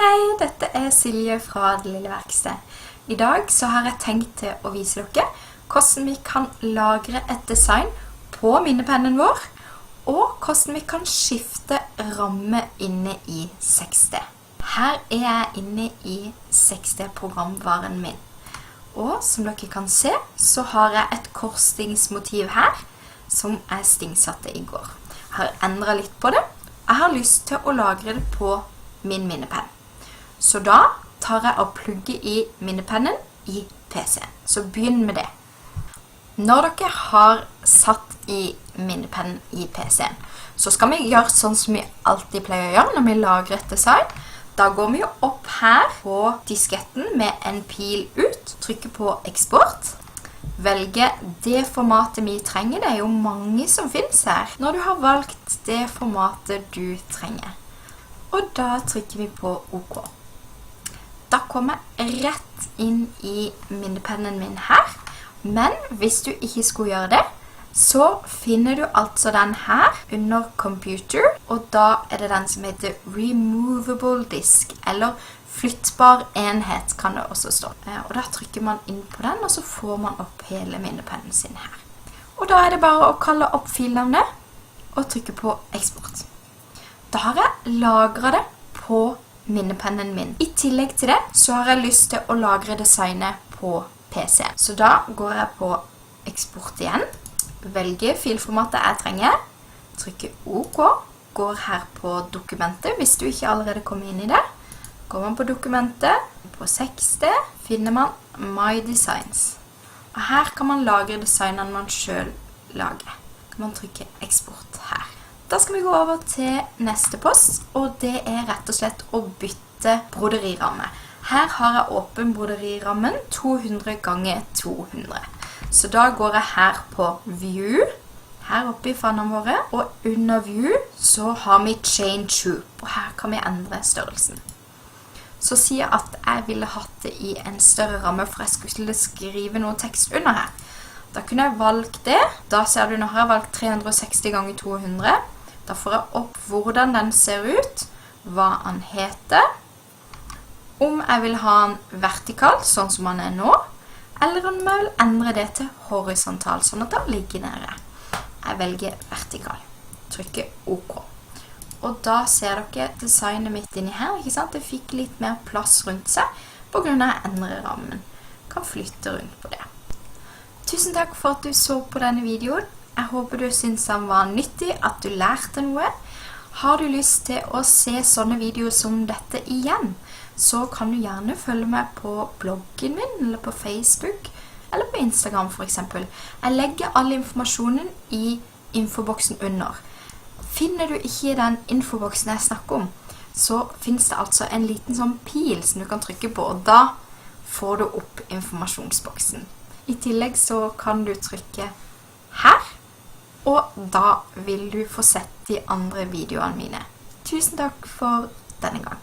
Hei, dette er Silje fra Det Lille Verksted. I dag så har jeg tenkt til å vise dere hvordan vi kan lagre et design på minnepennen vår, og hvordan vi kan skifte ramme inne i 6D. Her er jeg inne i 6D-programvaren min. Og som dere kan se, så har jeg et korsstingsmotiv her, som jeg stingsatte i går. Jeg har endret litt på det. Jeg har lyst til å lagre det på min minnepenn. Så da tar jeg og plugger i minnepennen i PC-en. Så begynn med det. Når dere har satt i minnepennen i PC-en, så skal vi gjøre sånn som vi alltid pleier å gjøre når vi lagrer et design. Da går vi opp her på disketten med en pil ut, trykker på eksport, velger det formatet vi trenger. Det er jo mange som finnes her. Når du har valgt det formatet du trenger, og da trykker vi på OK. Da kommer jeg rett inn i minnepennen min her, men hvis du ikke skulle gjøre det, så finner du altså den her under Computer, og da er det den som heter Removable Disk, eller flyttbar enhet kan det også stå. Og da trykker man inn på den, og så får man opp hele minnepennen sin her. Og da er det bare å kalle opp filnavnet, og trykke på eksport. Da har jeg lagret det på minnepennen min. I tillegg til det, så har jeg lyst til å lagre designet på PC. Så da går jeg på eksport igjen, velger filformatet jeg trenger, trykker OK, går her på dokumentet, hvis du ikke allerede kommer inn i det. Går man på dokumentet, på 6D, finner man My Designs. Og her kan man lagre designene man selv lager. Kan man trykke eksport her. Da skal vi gå over til neste post, og det er rett og slett å bytte broderiramme. Her har jeg åpen broderirammen 200 ganger 200. Så da går jeg her på View, her oppe i fannene våre, og under View så har vi Change To, og her kan vi endre størrelsen. Så sier jeg at jeg ville hatt det i en større ramme, for jeg skulle skrive noe tekst under her. Da kunne jeg valgt det. Da ser du, nå har jeg valgt 360 ganger 200. Da får jeg opp hvordan den ser ut, hva den heter, om jeg vil ha den vertikal, sånn som den er nå, eller om jeg vil endre det til horisontal, sånn at den ligger nede. Jeg velger vertikal. Trykker OK. Og da ser dere designet mitt inni her, ikke sant? Det fikk litt mer plass rundt seg, på grunn av å endre rammen. Kan flytte rundt på det. Tusen takk for at du så på denne videoen. Jeg håper du synes den var nyttig, at du lærte noe. Har du lyst til å se sånne videoer som dette igjen, så kan du gjerne følge meg på bloggen min, eller på Facebook, eller på Instagram for eksempel. Jeg legger all informasjonen i infoboksen under. Finner du ikke den infoboksen jeg snakker om, så finnes det altså en liten sånn pil som du kan trykke på, og da får du opp informasjonsboksen. I tillegg så kan du trykke her, og da vil du få sett de andre videoene mine. Tusen takk for denne gang.